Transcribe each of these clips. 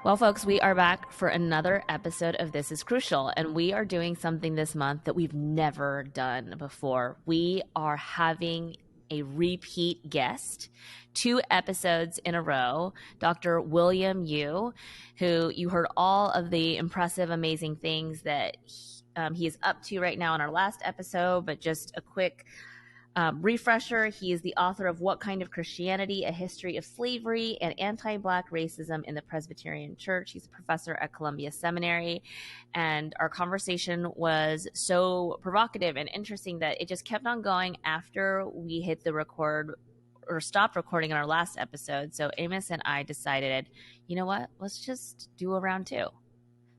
Well, folks, we are back for another episode of This is Crucial, and we are doing something this month that we've never done before. We are having a repeat guest, 2 episodes in a row, Dr. William Yoo, who you heard all of the impressive, amazing things that he is up to right now in our last episode, but just a quick refresher, he is the author of What Kind of Christianity? A History of Slavery and Anti-Black Racism in the Presbyterian Church. He's a professor at Columbia Seminary. And our conversation was so provocative and interesting that it just kept on going after we hit the record or stopped recording in our last episode. So Amos and I decided, you know what? Let's just do a round 2.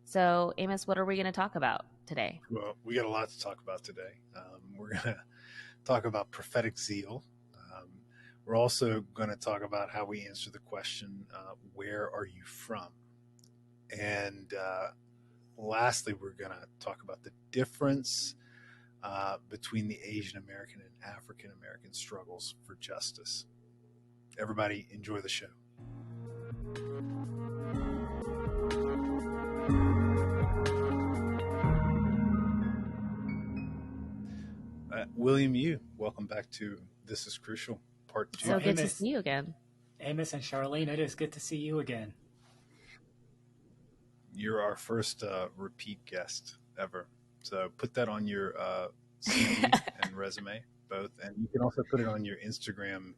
So Amos, what are we going to talk about today? Well, we got a lot to talk about today. We're going to talk about prophetic zeal. We're also going to talk about how we answer the question, where are you from? And lastly, we're going to talk about the difference between the Asian American and African American struggles for justice. Everybody enjoy the show. William Yoo, welcome back to This is Crucial, Part 2. So good to see you again. Amos and Charlene, it is good to see you again. You're our first repeat guest ever. So put that on your CV and resume, both. And you can also put it on your Instagram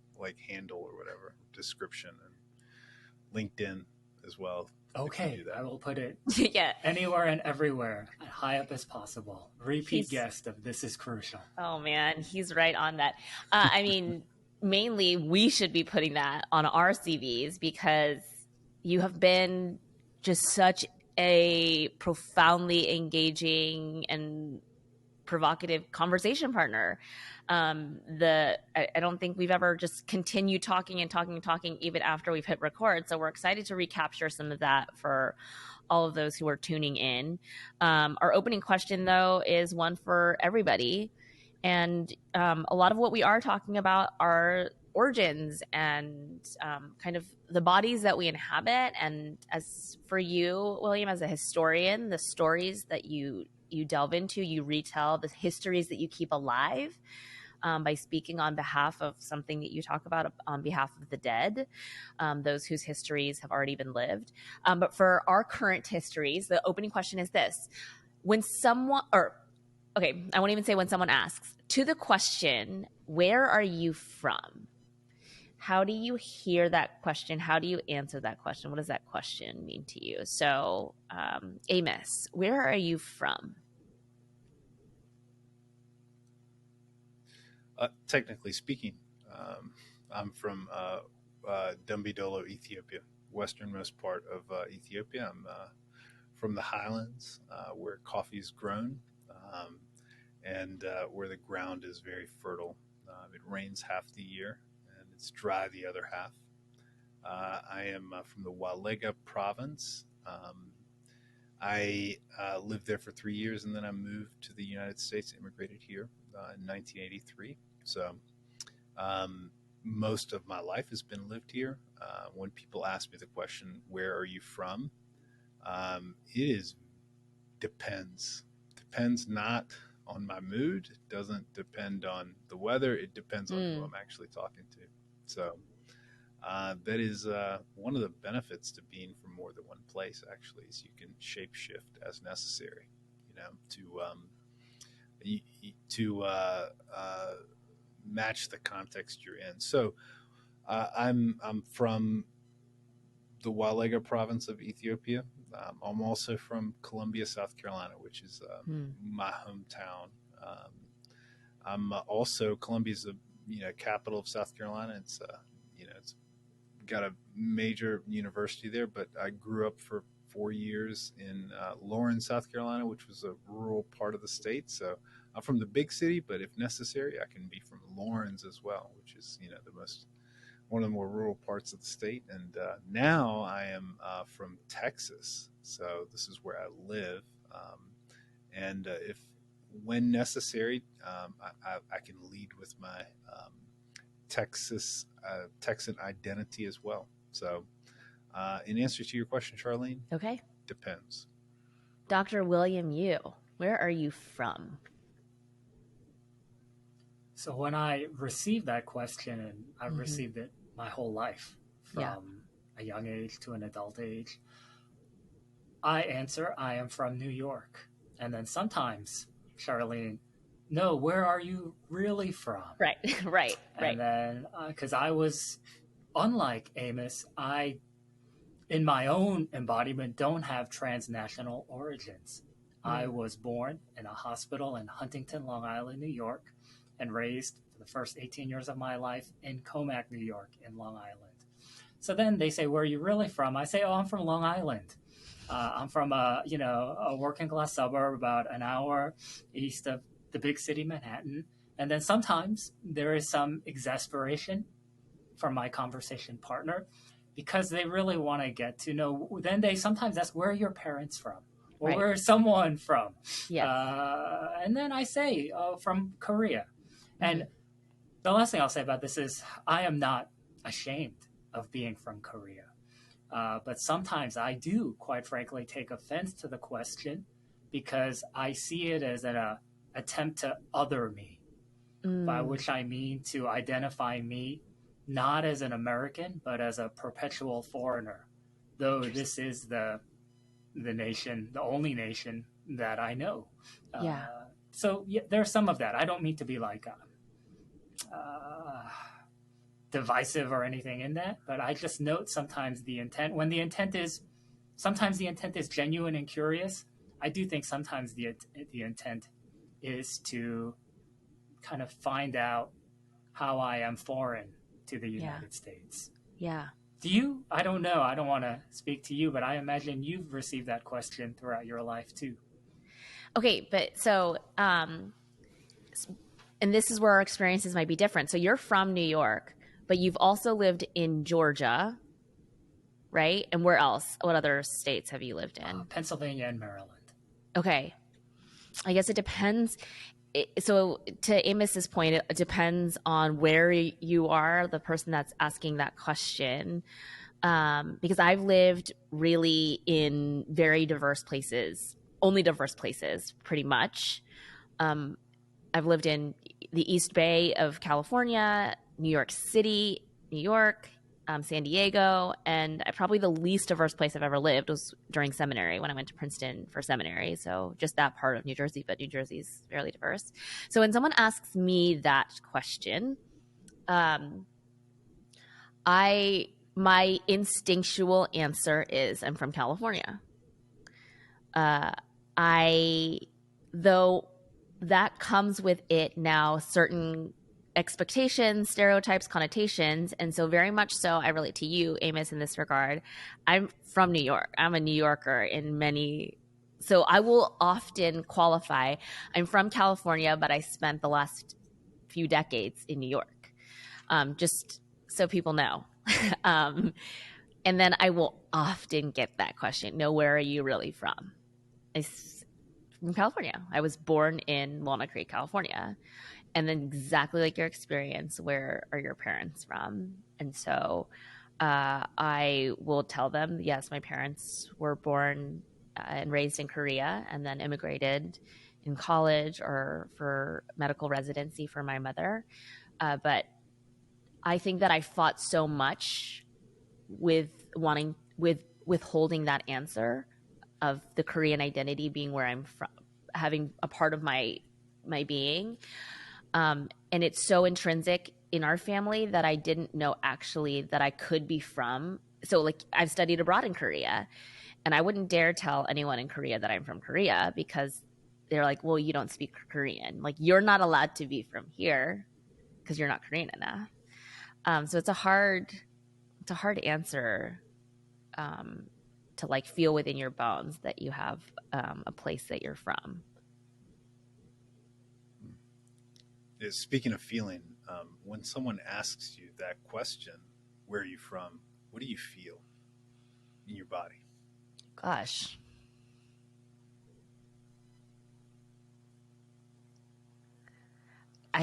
handle or whatever, description, and LinkedIn as well. Okay, I will put it Yeah. anywhere and everywhere, as high up as possible. Repeat guest of This is Crucial. Oh, man, he's right on that. I mean, mainly we should be putting that on our CVs because you have been just such a profoundly engaging and provocative conversation partner. I don't think we've ever just continued talking even after we've hit record. So we're excited to recapture some of that for all of those who are tuning in. Our opening question, though, is one for everybody. And a lot of what we are talking about are origins and kind of the bodies that we inhabit. And as for you, William, as a historian, the stories that you delve into, you retell, the histories that you keep alive by speaking on behalf of something that you talk about on behalf of the dead, those whose histories have already been lived. But for our current histories, the opening question is this. I won't even say when someone asks. To the question, where are you from? How do you hear that question? How do you answer that question? What does that question mean to you? So, Amos, where are you from? Technically speaking, I'm from Dambidolo, Ethiopia, westernmost part of Ethiopia. I'm from the highlands where coffee is grown and where the ground is very fertile. It rains half the year and it's dry the other half. I am from the Walega province. I lived there for 3 years and then I moved to the United States, immigrated here in 1983. So most of my life has been lived here. When people ask me the question, where are you from? Depends. Depends not on my mood. It doesn't depend on the weather. It depends on who I'm actually talking to. So that is one of the benefits to being from more than one place, actually, is you can shape shift as necessary, to match the context you're in. So I'm from the Walega province of Ethiopia. I'm also from Columbia, South Carolina, which is my hometown. I'm also Columbia's the capital of South Carolina. It's it's got a major university there, but I grew up for 4 years in Lawrence, South Carolina, which was a rural part of the state. So I'm from the big city, but if necessary, I can be from Lawrence as well, which is one of the more rural parts of the state. And now I am from Texas, so this is where I live. And if when necessary, I can lead with my Texan identity as well. So In answer to your question, Charlene, Okay. depends. Dr. William Yoo, where are you from? So when I received that question, and I've received it my whole life, from a young age to an adult age, I answer, I am from New York. And then sometimes, Charlene, no, where are you really from? Right, right. And then, because I was, unlike Amos, I, in my own embodiment, don't have transnational origins. I was born in a hospital in Huntington, Long Island, New York, and raised for the first 18 years of my life in Comac, New York, in Long Island. So then they say, where are you really from? I say, oh, I'm from Long Island. I'm from a working class suburb about an hour east of the big city, Manhattan. And then sometimes there is some exasperation from my conversation partner because they really want to get to know. Then they sometimes ask, where are your parents from? Or where is someone from? Yes. And then I say, from Korea. And the last thing I'll say about this is I am not ashamed of being from Korea. But sometimes I do, quite frankly, take offense to the question because I see it as an attempt to other me, by which I mean to identify me not as an American, but as a perpetual foreigner, though this is the nation, the only nation that I know. So there's some of that. I don't mean to be like divisive or anything in that, but I just note sometimes the intent. When the intent is, sometimes the intent is genuine and curious. I do think sometimes the intent is to kind of find out how I am foreign to the United States. Yeah. Do you? I don't know. I don't want to speak to you, but I imagine you've received that question throughout your life too. Okay, but so, and this is where our experiences might be different. So you're from New York, but you've also lived in Georgia, right? And where else? What other states have you lived in? Pennsylvania and Maryland. Okay. I guess it depends. So to Amos's point, it depends on where you are, the person that's asking that question. Because I've lived really in very diverse places, only diverse places, pretty much. I've lived in the East Bay of California, New York City, New York, San Diego, and probably the least diverse place I've ever lived was during seminary when I went to Princeton for seminary. So just that part of New Jersey, but New Jersey is fairly diverse. So when someone asks me that question, my instinctual answer is I'm from California. Though that comes with it now certain expectations, stereotypes, connotations. And so very much so I relate to you, Amos, in this regard. I'm from New York. I'm a New Yorker in many. So I will often qualify. I'm from California, but I spent the last few decades in New York. Just so people know. And then I will often get that question. No, where are you really from? From California. I was born in Walnut Creek, California. And then exactly like your experience, where are your parents from? And so I will tell them, yes, my parents were born and raised in Korea and then immigrated in college or for medical residency for my mother. But I think that I fought so much with withholding that answer of the Korean identity being where I'm from, having a part of my being. And it's so intrinsic in our family that I didn't know actually that I could be from. So like I've studied abroad in Korea and I wouldn't dare tell anyone in Korea that I'm from Korea because they're like, well, you don't speak Korean. Like you're not allowed to be from here because you're not Korean enough. So it's a hard answer to like feel within your bones that you have a place that you're from. Speaking of feeling, when someone asks you that question, where are you from? What do you feel in your body? Gosh.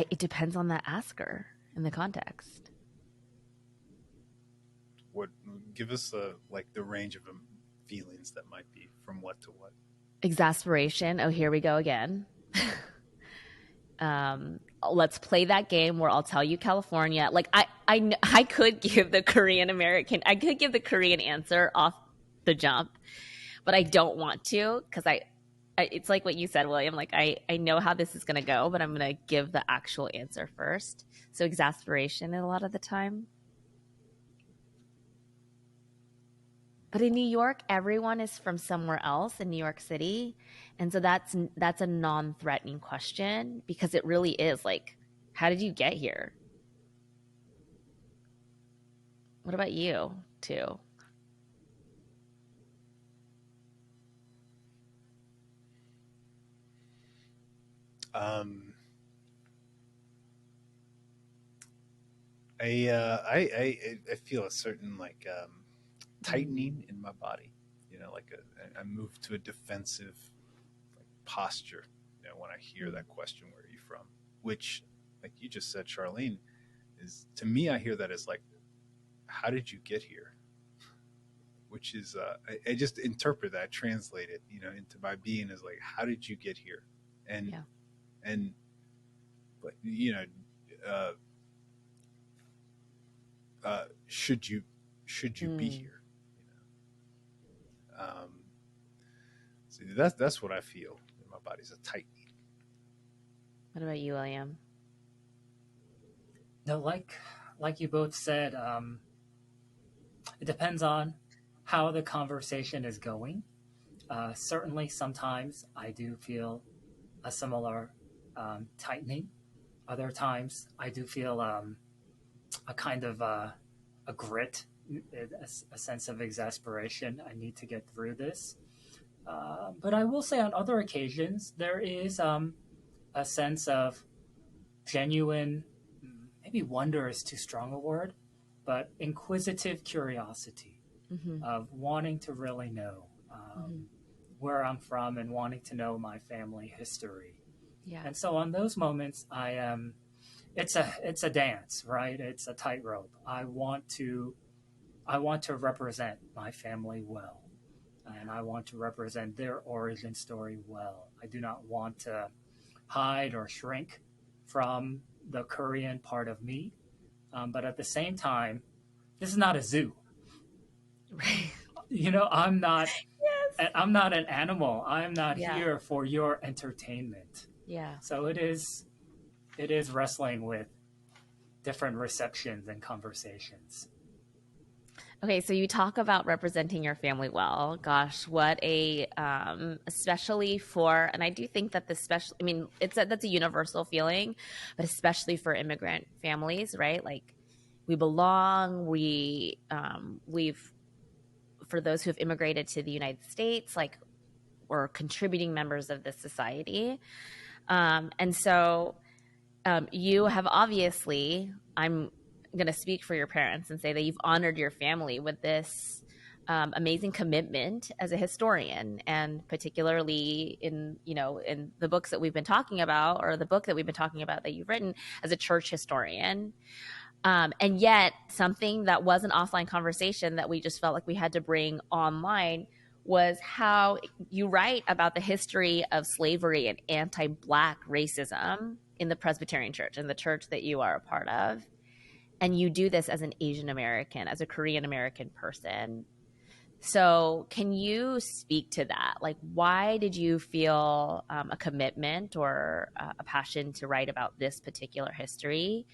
It depends on the asker in the context. What give us like the range of feelings that might be from what to what? Exasperation. Oh, here we go again. Let's play that game where I'll tell you California. Like I could give the Korean American, I could give the Korean answer off the jump, but I don't want to because it's like what you said, William. Like I know how this is going to go, but I'm going to give the actual answer first. So exasperation a lot of the time. But in New York, everyone is from somewhere else in New York City. And so that's a non-threatening question because it really is like, how did you get here? What about you, too? I feel a certain like tightening in my body. You know, like I move to a defensive like, posture. You know, when I hear that question, "Where are you from?" Which, like you just said, Charlene, is to me, I hear that as like, "How did you get here?" Which is, I just interpret that, translate it, you know, into my being as like, "How did you get here?" And Yeah. and but you know, uh, should you be here? So that's what I feel in my body's a tightening. What about you, William? No, like you both said, it depends on how the conversation is going. Certainly, sometimes I do feel a similar tightening. Other times, I do feel a kind of a grit, a sense of exasperation. I need to get through this. But I will say, on other occasions, there is a sense of genuine, maybe wonder is too strong a word, but inquisitive curiosity of wanting to really know where I'm from and wanting to know my family history. Yeah. And so on those moments, I am. It's a dance, right? It's a tightrope. I want to represent my family well, and I want to represent their origin story well. I do not want to hide or shrink from the Korean part of me, but at the same time, this is not a zoo. Right. You know, I'm not. Yes. I'm not an animal. I'm not Yeah. here for your entertainment. Yeah. So it is wrestling with different receptions and conversations. Okay, so you talk about representing your family well. Gosh, what a especially for, and I do think that this special. I mean, that's a universal feeling, but especially for immigrant families, right? Like we belong. We've for those who have immigrated to the United States, like we're contributing members of this society, and so you have obviously. I'm going to speak for your parents and say that you've honored your family with this amazing commitment as a historian, and particularly in the books that we've been talking about, or the book that we've been talking about that you've written as a church historian. And yet something that was an offline conversation that we just felt like we had to bring online was how you write about the history of slavery and anti-Black racism in the Presbyterian Church, in the church that you are a part of. And you do this as an Asian American, as a Korean American person. So can you speak to that? Like, why did you feel a commitment or a passion to write about this particular history?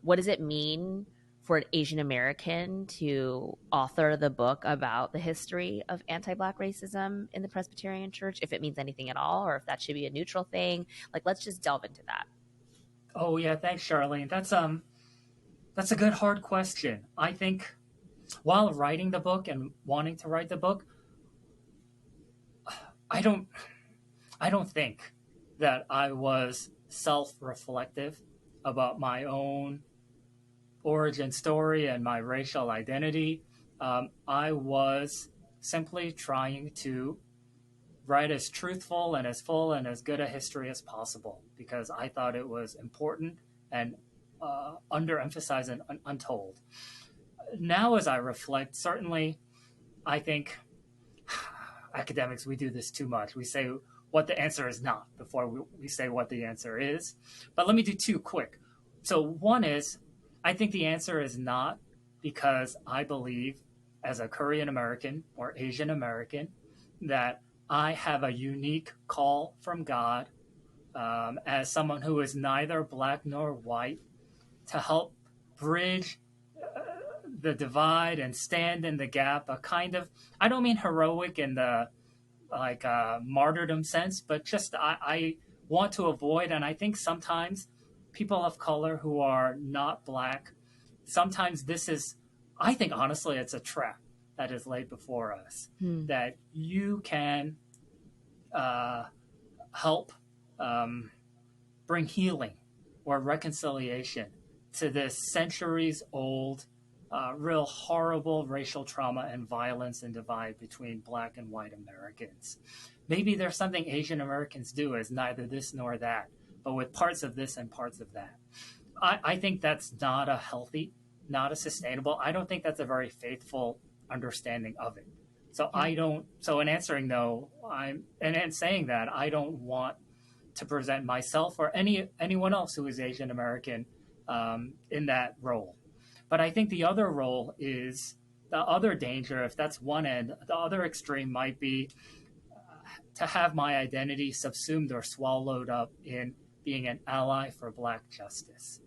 What does it mean for an Asian American to author the book about the history of anti-Black racism in the Presbyterian Church, if it means anything at all, or if that should be a neutral thing? Like, let's just delve into that. Oh yeah, thanks, Charlene. That's a good hard question. I think while writing the book and wanting to write the book, I don't think that I was self-reflective about my own origin story and my racial identity. I was simply trying to write as truthful and as full and as good a history as possible because I thought it was important and underemphasized and untold. now as I reflect, certainly I think academics, we do this too much. We say what the answer is not before we say what the answer is. But let me do two quick. So one is, I think the answer is not, because I believe as a Korean American or Asian American that I have a unique call from God, as someone who is neither black nor white, to help bridge the divide and stand in the gap. A kind of, I don't mean heroic in the like martyrdom sense, but just I want to avoid, and I think sometimes people of color who are not black, sometimes this is, I think honestly, it's a trap that is laid before us, that you can help bring healing or reconciliation to this centuries old, real horrible racial trauma and violence and divide between black and white Americans. Maybe there's something Asian Americans do as neither this nor that, but with parts of this and parts of that. I think that's not a healthy, not a sustainable, I don't think that's a very faithful understanding of it. So I don't, so in answering no, and in saying that, I don't want to present myself or anyone else who is Asian American in that role. But I think the other role is the other danger. If that's one end, the other extreme might be to have my identity subsumed or swallowed up in being an ally for Black justice.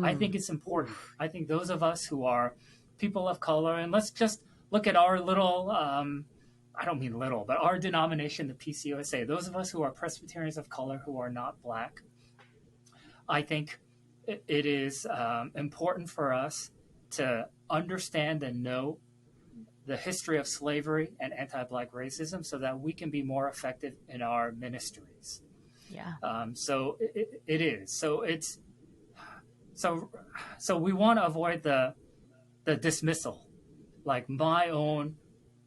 I think it's important. I think those of us who are people of color, and let's just look at our little, I don't mean little, but our denomination, the PCUSA, those of us who are Presbyterians of color who are not Black, I think it is important for us to understand and know the history of slavery and anti-Black racism so that we can be more effective in our ministries. Yeah. So it is. So it's so we want to avoid the dismissal, like my own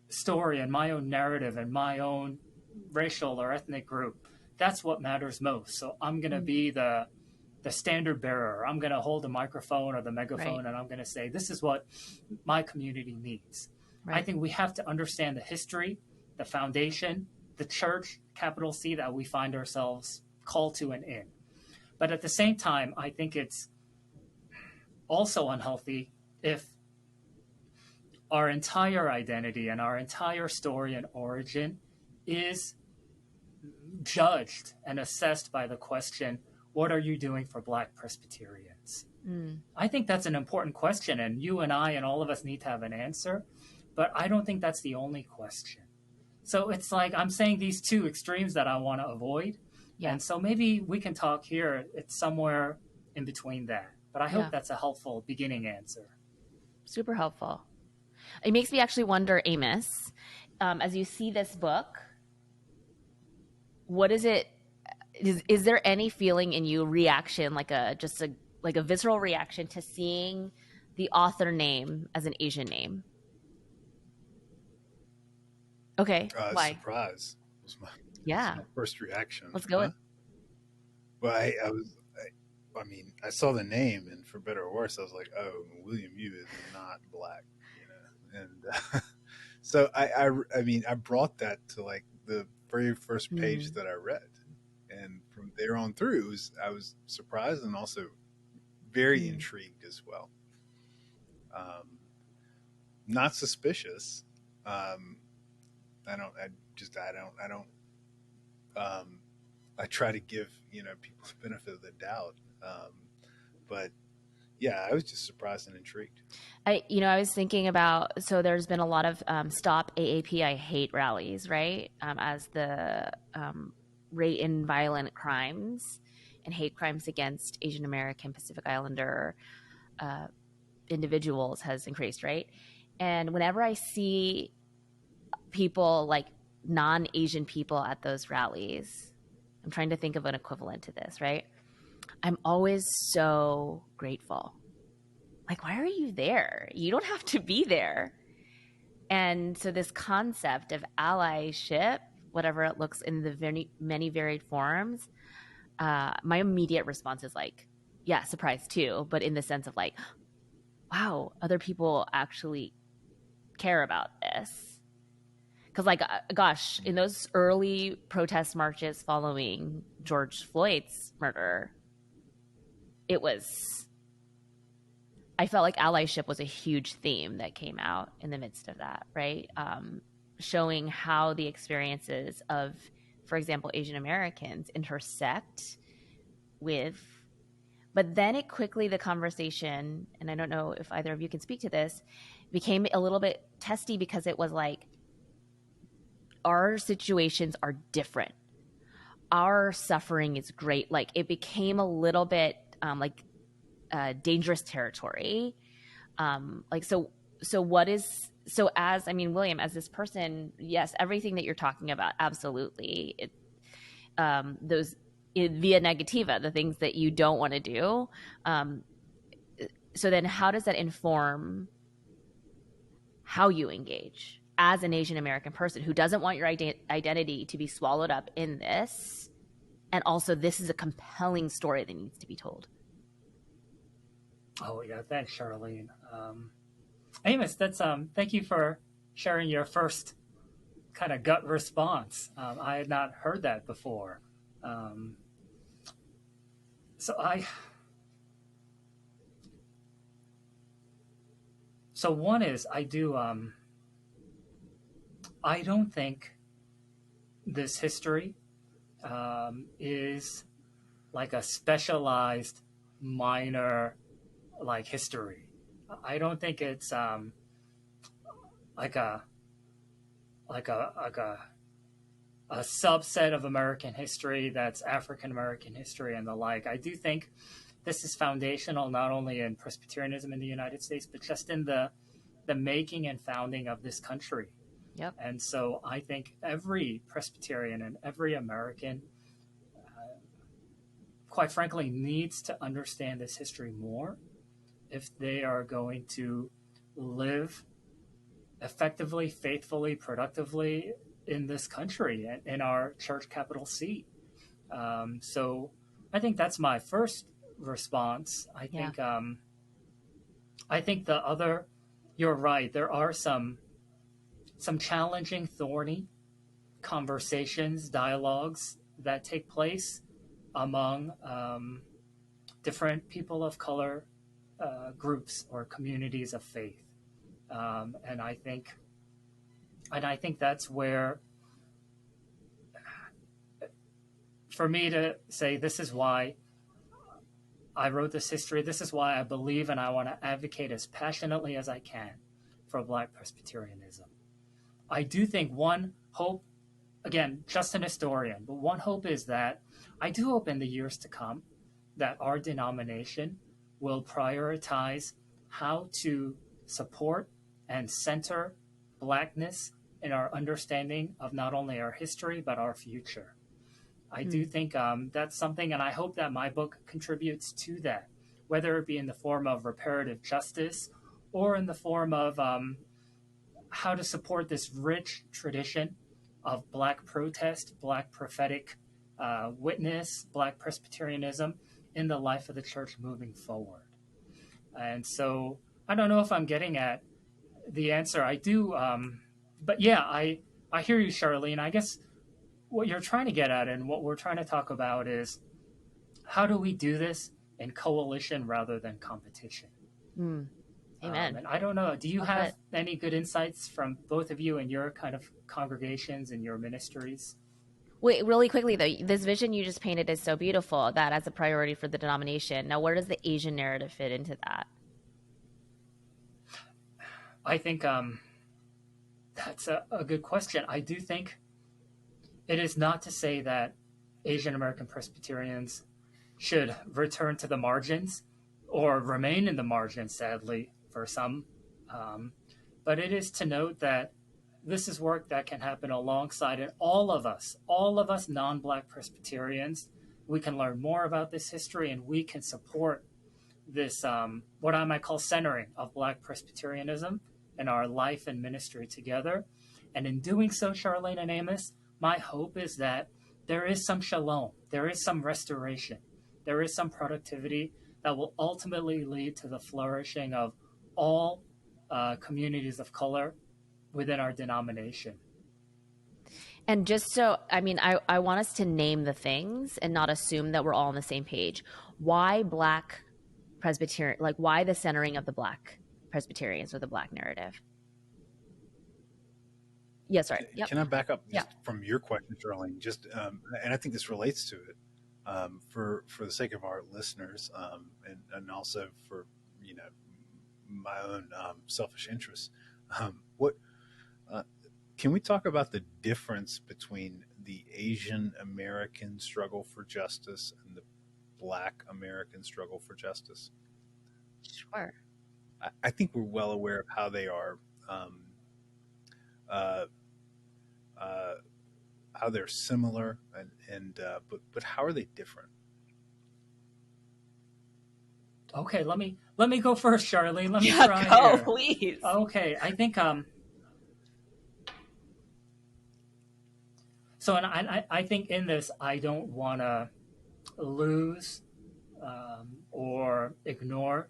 story and my own narrative and my own racial or ethnic group. That's what matters most. So I'm going to be the standard bearer. I'm going to hold the microphone or the megaphone, and I'm going to say, this is what my community needs. I think we have to understand the history, the foundation, the church, capital C, that we find ourselves called to and in. But at the same time, I think it's also unhealthy if our entire identity and our entire story and origin is judged and assessed by the question, what are you doing for Black Presbyterians? I think that's an important question, and you and I and all of us need to have an answer, but I don't think that's the only question. So it's like I'm saying these two extremes that I want to avoid, and so maybe we can talk here. It's somewhere in between that, but I hope that's a helpful beginning answer. Super helpful. It makes me actually wonder, Amos, as you see this book, what is it? Is there any feeling in you, reaction, like a visceral reaction to seeing the author name as an Asian name? Okay, why? Surprise was my first reaction. Let's go. Well, I mean, I saw the name, and for better or worse, I was like, "Oh, William Yoo is not Black," you know. And so I mean, I brought that to like the very first page that I read, and from there on through, I was surprised and also very intrigued as well. Not suspicious. I try to give, people the benefit of the doubt. But yeah, I was just surprised and intrigued. I was thinking about, so there's been a lot of Stop AAP I Hate rallies, right? As the rate in violent crimes and hate crimes against Asian American, Pacific Islander individuals has increased, right? And whenever I see people, like non-Asian people at those rallies, I'm trying to think of an equivalent to this, right? I'm always so grateful. Like, why are you there? You don't have to be there. And so this concept of allyship, whatever it looks in the many varied forms, my immediate response is like, yeah, surprise too, but in the sense of like, wow, other people actually care about this. Because, like, gosh, in those early protest marches following George Floyd's murder, it was, I felt like allyship was a huge theme that came out in the midst of that, right? Showing how the experiences of, for example, Asian Americans intersect with, but then it quickly, the conversation, and I don't know if either of you can speak to this, became a little bit testy because it was like, our situations are different. Our suffering is great. Like, it became a little bit dangerous territory. Like, so what is, so as, I mean, William, as this person, yes, everything that you're talking about, absolutely. Those via negativa, the things that you don't want to do. So then how does that inform how you engage as an Asian American person who doesn't want your identity to be swallowed up in this? And also, this is a compelling story that needs to be told. Oh yeah, thanks, Charlene. Amos, that's thank you for sharing your first kind of gut response. I had not heard that before. So one is I don't think this history is like a specialized minor like history. I don't think it's like a subset of American history that's African American history and the like. I do think this is foundational not only in Presbyterianism in the United States, but just in the making and founding of this country. Yep. And so I think every Presbyterian and every American, quite frankly, needs to understand this history more if they are going to live effectively, faithfully, productively in this country, in our church capital seat. So I think that's my first response. I think the other, you're right, there are some challenging, thorny conversations, dialogues that take place among different people of color groups or communities of faith. And I think that's where, for me to say, this is why I wrote this history, this is why I believe and I want to advocate as passionately as I can for Black Presbyterianism. I do think one hope, again, just an historian, but one hope is that I do hope in the years to come that our denomination will prioritize how to support and center Blackness in our understanding of not only our history, but our future. I do think that's something, and I hope that my book contributes to that, whether it be in the form of reparative justice or in the form of how to support this rich tradition of Black protest, Black prophetic witness, Black Presbyterianism in the life of the church moving forward. And so I don't know if I'm getting at the answer. I do, but yeah, I hear you, Charlene. I guess what you're trying to get at and what we're trying to talk about is how do we do this in coalition rather than competition? Amen. And I don't know, do you have any good insights from both of you and your kind of congregations and your ministries? Wait, really quickly though, this vision you just painted is so beautiful, that as a priority for the denomination. Now, where does the Asian narrative fit into that? I think that's a good question. I do think it is not to say that Asian American Presbyterians should return to the margins or remain in the margins, sadly, for some. But it is to note that this is work that can happen alongside it. All of us non-Black Presbyterians, we can learn more about this history and we can support this, what I might call centering of Black Presbyterianism in our life and ministry together. And in doing so, Charlene and Amos, my hope is that there is some shalom, there is some restoration, there is some productivity that will ultimately lead to the flourishing of all communities of color within our denomination. And just so, I mean, I want us to name the things and not assume that we're all on the same page. Why Black Presbyterian, like why the centering of the Black Presbyterians or the Black narrative? Yes, right. Yep. Can I back up from your question, Charlene? Just and I think this relates to it for the sake of our listeners, and also for my own selfish interests. What can we talk about the difference between the Asian American struggle for justice and the Black American struggle for justice? Sure. I think we're well aware of how they are. How they're similar, but how are they different? Okay, let me go first, Charlene. Let me try go, here. Please. Okay, I think so, and I think in this I don't want to lose or ignore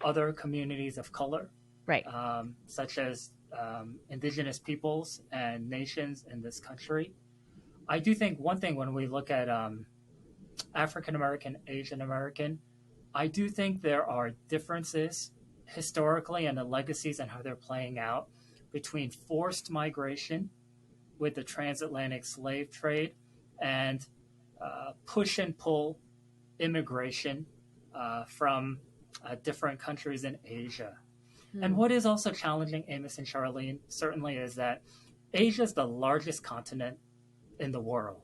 other communities of color, right? Such as indigenous peoples and nations in this country. I do think one thing when we look at African American, Asian American, I do think there are differences historically and the legacies and how they're playing out between forced migration with the transatlantic slave trade and push and pull immigration from different countries in Asia. And what is also challenging, Amos and Charlene, certainly is that Asia is the largest continent in the world.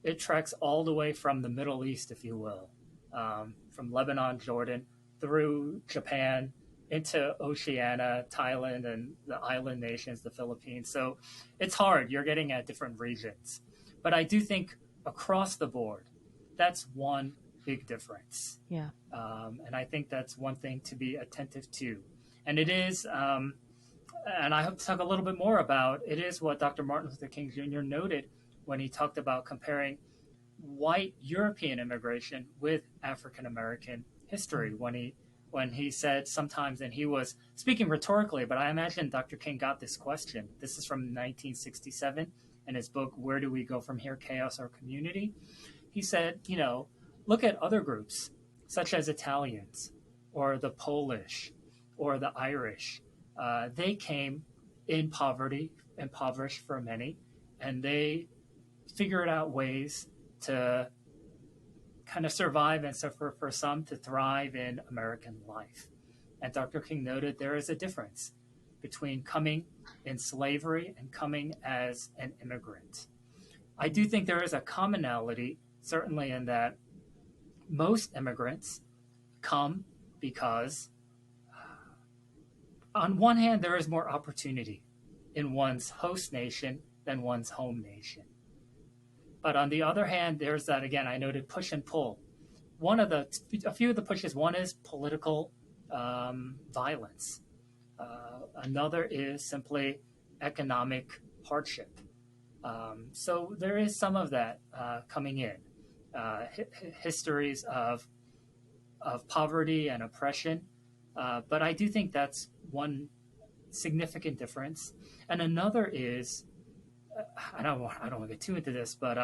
It treks all the way from the Middle East, if you will, from Lebanon, Jordan, through Japan, into Oceania, Thailand, and the island nations, the Philippines. So it's hard. You're getting at different regions. But I do think across the board, that's one big difference. Yeah. And I think that's one thing to be attentive to. And it is, and I hope to talk a little bit more about, it is what Dr. Martin Luther King Jr. noted when he talked about comparing white European immigration with African American history, when he said sometimes, and he was speaking rhetorically, but I imagine Dr. King got this question. This is from 1967 in his book, Where Do We Go From Here, Chaos or Community? He said, look at other groups, such as Italians or the Polish or the Irish. They came in poverty, impoverished for many, and they figured out ways to kind of survive, and so for some to thrive in American life. And Dr. King noted there is a difference between coming in slavery and coming as an immigrant. I do think there is a commonality, certainly in that most immigrants come because, on one hand, there is more opportunity in one's host nation than one's home nation. But on the other hand, there's that, again, I noted push and pull. A few of the pushes, one is political violence. Another is simply economic hardship. So there is some of that coming in. Histories of poverty and oppression. But I do think that's one significant difference. And another is, I don't want to get too into this, but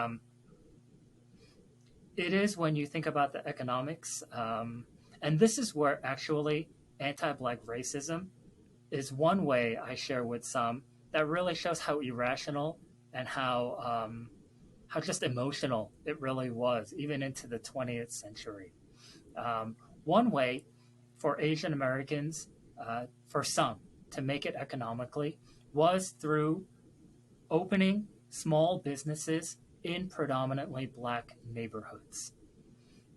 it is when you think about the economics, and this is where actually anti-Black racism is one way I share with some that really shows how irrational and how just emotional it really was, even into the 20th century. One way for Asian Americans, for some, to make it economically was through opening small businesses in predominantly Black neighborhoods.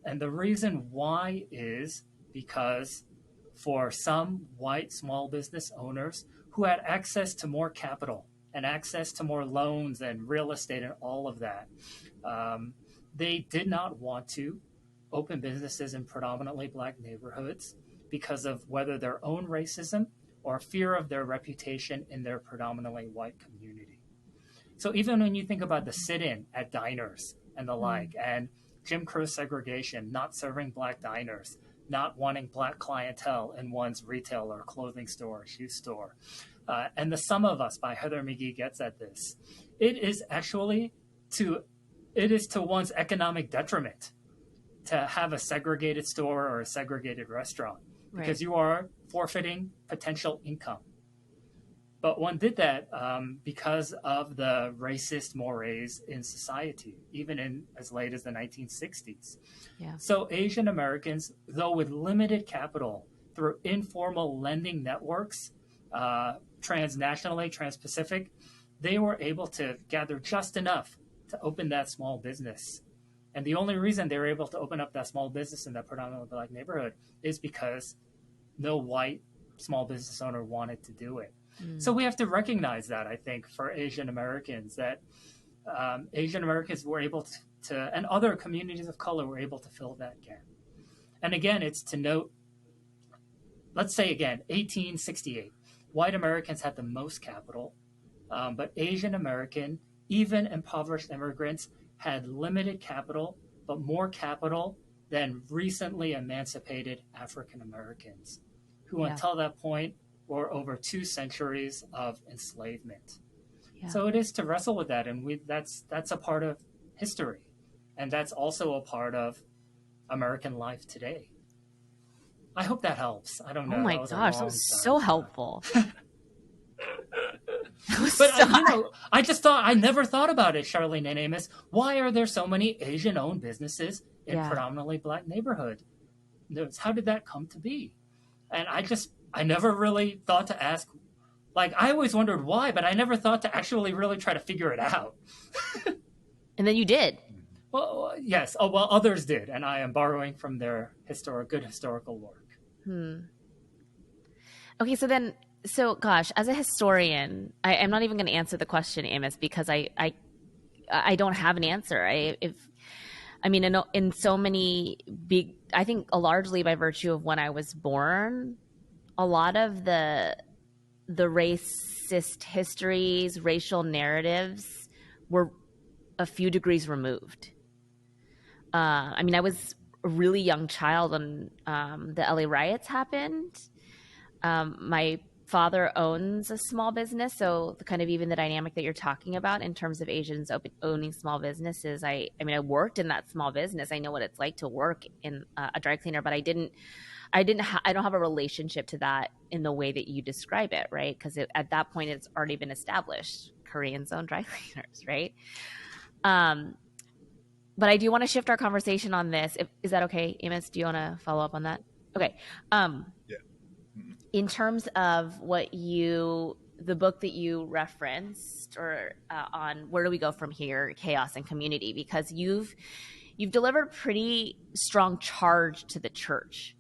And the reason why is because for some white small business owners who had access to more capital and access to more loans and real estate and all of that, they did not want to open businesses in predominantly Black neighborhoods because of whether their own racism or fear of their reputation in their predominantly white community. So even when you think about the sit-in at diners and the like, and Jim Crow segregation, not serving Black diners, not wanting black clientele in one's retail or clothing store or shoe store. And The Sum of Us by Heather McGhee gets at this. It is to one's economic detriment to have a segregated store or a segregated restaurant because you are forfeiting potential income. But one did that because of the racist mores in society, even in as late as the 1960s. Yeah. So Asian Americans, though with limited capital, through informal lending networks, transnationally, trans-Pacific, they were able to gather just enough to open that small business. And the only reason they were able to open up that small business in that predominantly black neighborhood is because no white small business owner wanted to do it. So we have to recognize that, I think, for Asian Americans, that Asian Americans were able to, and other communities of color were able to fill that gap. And again, it's to note, let's say again, 1868, white Americans had the most capital, but Asian American, even impoverished immigrants, had limited capital, but more capital than recently emancipated African Americans, who until that point were over 2 centuries of enslavement. Yeah. So it is to wrestle with that, and that's a part of history, and that's also a part of American life today. I hope that helps. I don't know. Oh my gosh, that was so helpful. But I never thought about it, Charlene and Amos. Why are there so many Asian-owned businesses in predominantly black neighborhoods? How did that come to be? And I never really thought to ask. Like, I always wondered why, but I never thought to actually really try to figure it out. And then you did. Well, yes. Oh, well, others did, and I am borrowing from their good historical work. Okay, so gosh, as a historian, I'm not even going to answer the question, Amos, because I don't have an answer. In so many big, I think largely by virtue of when I was born, a lot of the racist histories, racial narratives were a few degrees removed. I was a really young child when the LA riots happened. My father owns a small business, so even the dynamic that you're talking about in terms of Asians owning small businesses, I worked in that small business. I know what it's like to work in a dry cleaner, but I don't have a relationship to that in the way that you describe it, right? Because at that point, it's already been established. Koreans own dry cleaners, right? But I do want to shift our conversation on this. Is that okay, Amos? Do you want to follow up on that? Okay. Yeah. In terms of the book that you referenced, or on Where Do We Go From Here, Chaos and Community, because you've delivered a pretty strong charge to the church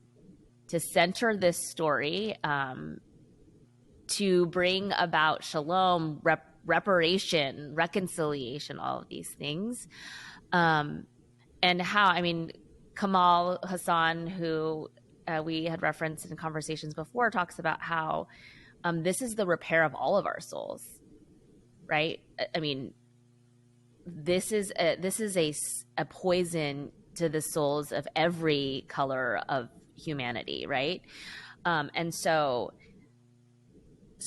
to center this story, to bring about shalom, reparation, reconciliation, all of these things. And how, Kamal Hassan, who we had referenced in conversations before, talks about how this is the repair of all of our souls, right? This is a poison to the souls of every color of humanity, right? And so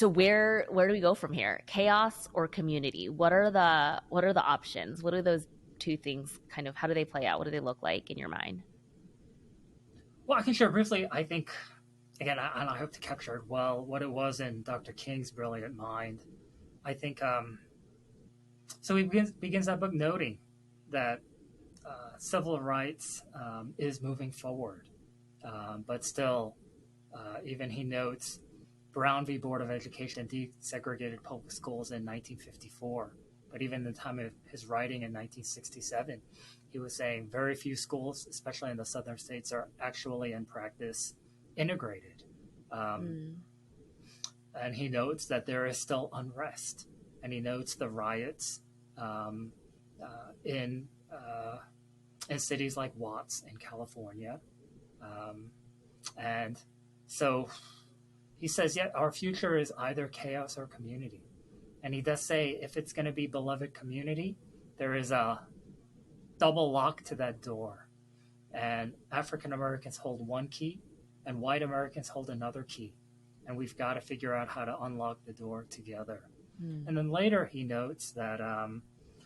where do we go from here? Chaos or community? What are the options? What are those two things how do they play out? What do they look like in your mind? Well, I can share briefly. I think, again, I hope to capture it well, what it was in Dr. King's brilliant mind. I think, so he begins that book noting that civil rights is moving forward. But still, even he notes Brown v. Board of Education desegregated public schools in 1954. But even in the time of his writing in 1967, he was saying very few schools, especially in the southern states, are actually in practice integrated. And he notes that there is still unrest. And he notes the riots in cities like Watts in California. And so he says, our future is either chaos or community. And he does say, if it's going to be beloved community, there is a double lock to that door. and African Americans hold one key, and white Americans hold another key. And we've got to figure out how to unlock the door together. And then later he notes that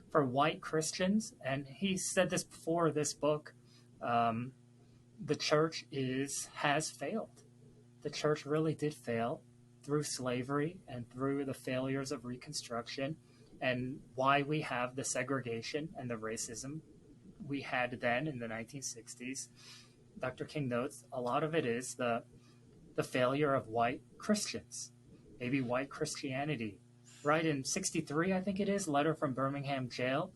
for white Christians, and he said this before this book, the church has failed. The church really did fail through slavery and through the failures of Reconstruction, and why we have the segregation and the racism we had then in the 1960s. Dr. King notes a lot of it is the failure of white Christians, maybe white Christianity. Right in 63, I think it is, letter from Birmingham jail,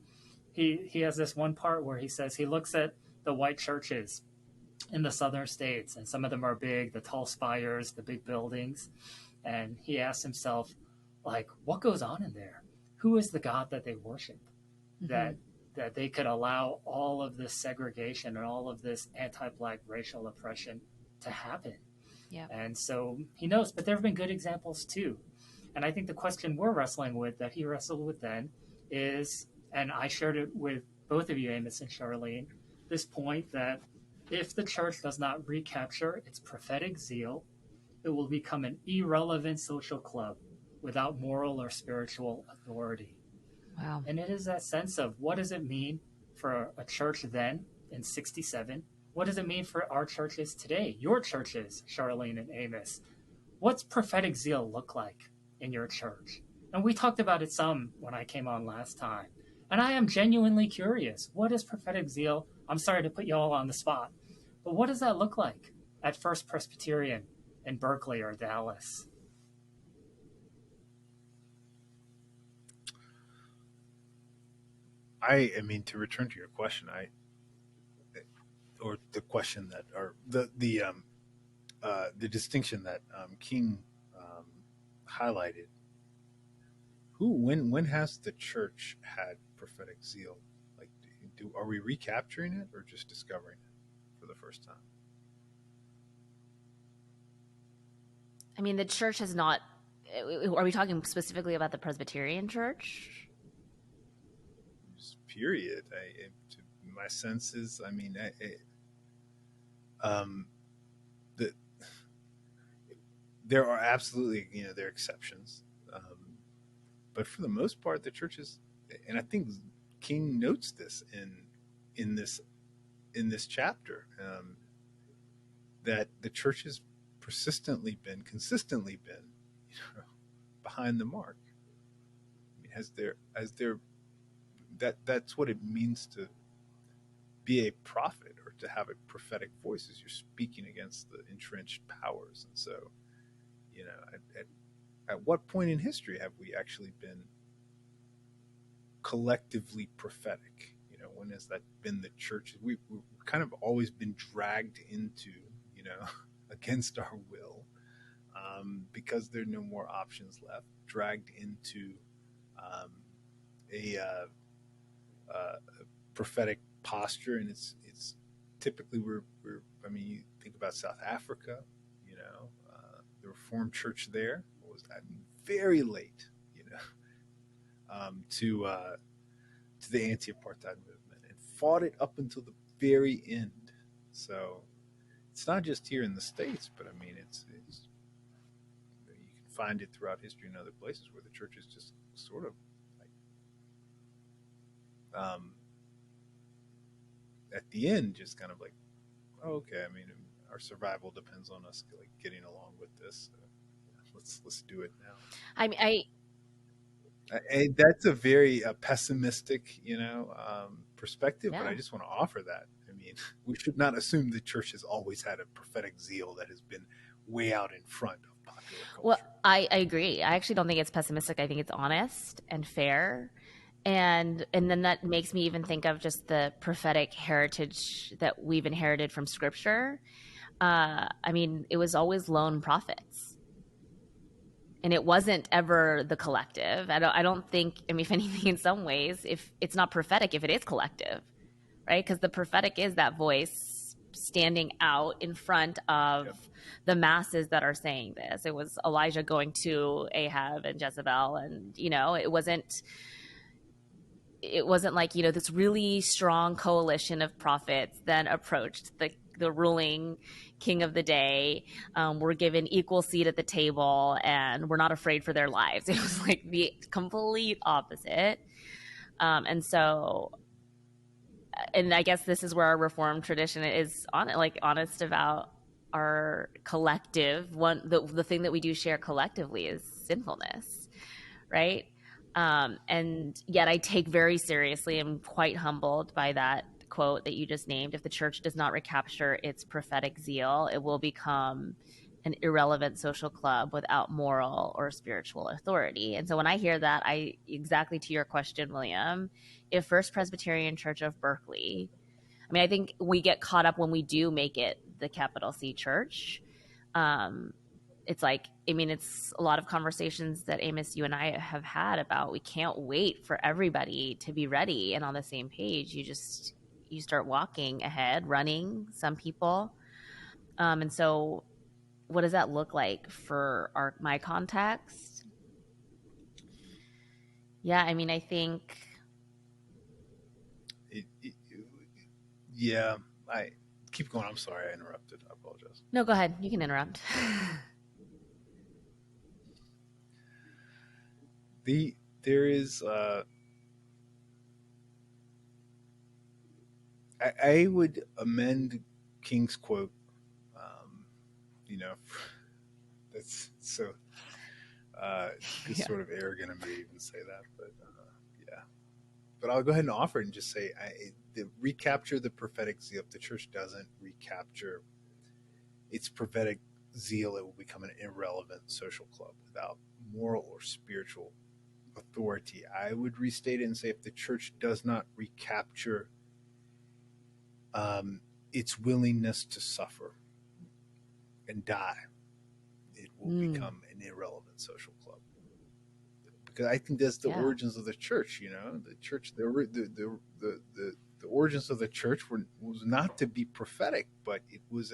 he has this one part where he says he looks at the white churches in the southern states, and some of them are big, the tall spires, the big buildings, and he asks himself, like, what goes on in there? Who is the God that they worship? That they could allow all of this segregation and all of this anti-Black racial oppression to happen. Yeah. And so he knows, but there have been good examples too. And I think the question we're wrestling with, that he wrestled with then, is, and I shared it with both of you, Amos and Charlene, this point that if the church does not recapture its prophetic zeal, it will become an irrelevant social club without moral or spiritual authority. Wow. And it is that sense of, what does it mean for a church then in 67? What does it mean for our churches today? Your churches, Charlene and Amos. What's prophetic zeal look like in your church? And we talked about it some when I came on last time. And I am genuinely curious. What is prophetic zeal? I'm sorry to put you all on the spot, but what does that look like at First Presbyterian in Berkeley or Dallas? I mean, to return to your question, or the question that, or the distinction that King highlighted. When has the church had prophetic zeal? Like, are we recapturing it or just discovering it for the first time? I mean, the church has not. Are we talking specifically about the Presbyterian Church? Period. My sense is, I mean, there are absolutely, there are exceptions, but for the most part, the church is, and I think King notes this in this chapter, that the church has consistently been behind the mark. I mean, that's what it means to be a prophet, or to have a prophetic voice, is you're speaking against the entrenched powers. And so, at what point in history have we actually been collectively prophetic? When has that been the church? We've kind of always been dragged into, against our will, because there are no more options left, dragged into a prophetic posture. And it's typically we're I mean, you think about South Africa, the Reformed Church there was very late, to the anti-apartheid movement, and fought it up until the very end. So it's not just here in the States, but I mean, it's you can find it throughout history in other places where the church is just sort of like, at the end, just kind of like, oh, okay, I mean, our survival depends on us like getting along with this. So let's do it now. I mean, that's a very pessimistic, perspective, yeah. But I just want to offer that. I mean, we should not assume the church has always had a prophetic zeal that has been way out in front of popular culture. Well, I agree. I actually don't think it's pessimistic. I think it's honest and fair. And then that makes me even think of just the prophetic heritage that we've inherited from Scripture. I mean, it was always lone prophets, and it wasn't ever the collective. I don't think. I mean, if anything, in some ways, if it's not prophetic, if it is collective, right? Because the prophetic is that voice standing out in front of the masses that are saying this. It was Elijah going to Ahab and Jezebel, and it wasn't. it wasn't like, this really strong coalition of prophets then approached the ruling king of the day. Were given equal seat at the table and were not afraid for their lives. It was like the complete opposite. And so, and I guess this is where our Reformed tradition is honest about our collective one. The thing that we do share collectively is sinfulness, right? And yet I take very seriously, I'm quite humbled by that quote that you just named. If the church does not recapture its prophetic zeal, it will become an irrelevant social club without moral or spiritual authority. And so when I hear that, exactly to your question, William, if First Presbyterian Church of Berkeley, I mean, I think we get caught up when we do make it the capital C church. It's like, I mean, it's a lot of conversations that Amos, you and I have had about, we can't wait for everybody to be ready and on the same page. You start walking ahead, running, some people. And so what does that look like for my context? Yeah, I mean, I think. Yeah, I keep going. I'm sorry, I interrupted. I apologize. No, go ahead. You can interrupt. There is. I would amend King's quote. That's so. It's sort of arrogant of me to even say that, but yeah. But I'll go ahead and offer it and just say, recapture the prophetic zeal. If the church doesn't recapture its prophetic zeal, it will become an irrelevant social club without moral or spiritual authority. I would restate it and say, if the church does not recapture its willingness to suffer and die, it will become an irrelevant social club. Because I think that's the origins of the church. The church, the origins of the church was not to be prophetic, but it was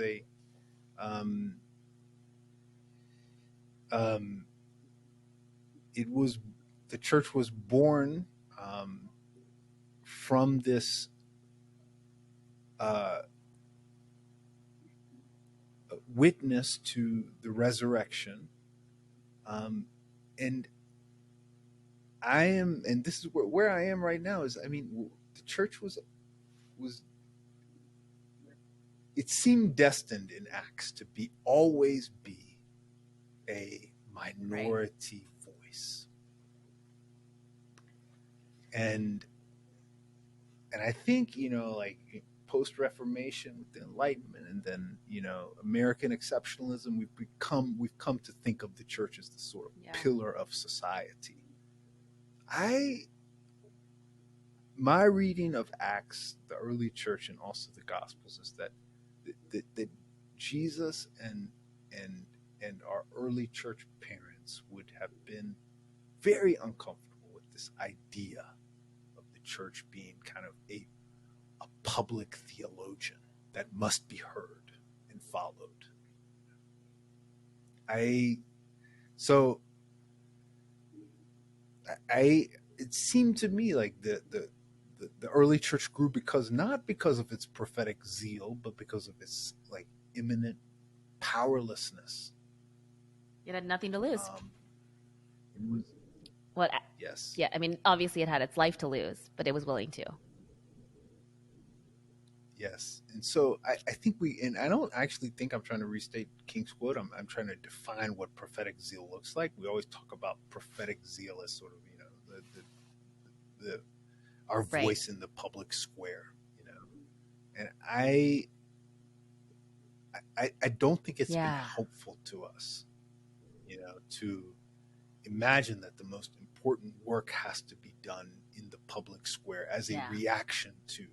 the church was born from this witness to the resurrection, and this is where I am right now. Is, I mean, the church was it seemed destined in Acts to always be a minority voice, and I think like post-Reformation with the Enlightenment, and then American exceptionalism, we've come to think of the church as the sort of pillar of society. My reading of Acts, the early church, and also the Gospels is that Jesus and our early church parents would have been very uncomfortable with this idea of the church being kind of a public theologian that must be heard and followed. It seemed to me like the early church grew not because of its prophetic zeal, but because of its like imminent powerlessness. It had nothing to lose. Yes. Yeah, I mean, obviously it had its life to lose, but it was willing to. Yes. And so I think and I don't actually think I'm trying to restate King's quote. I'm trying to define what prophetic zeal looks like. We always talk about prophetic zeal as sort of, our voice in the public square, and I don't think it's been helpful to us, to imagine that the most important work has to be done in the public square as a reaction to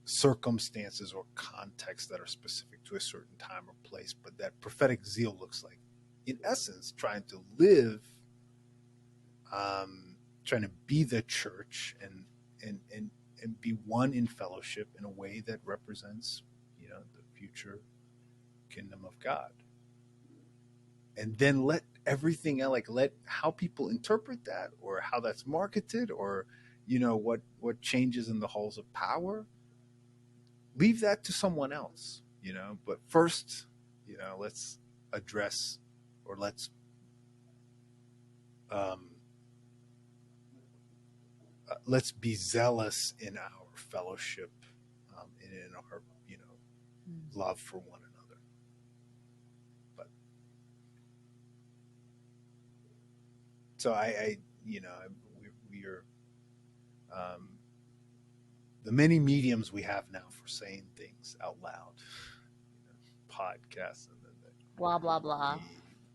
circumstances or contexts that are specific to a certain time or place. But that prophetic zeal looks like, in essence, trying to live, trying to be the church and be one in fellowship in a way that represents, the future kingdom of God. And then let everything else, like let how people interpret that or how that's marketed or what changes in the halls of power, leave that to someone else, but first, let's address or um, let's be zealous in our fellowship, and in our love for one another. But so we are, um, the many mediums we have now for saying things out loud, podcasts and Blah blah blah. the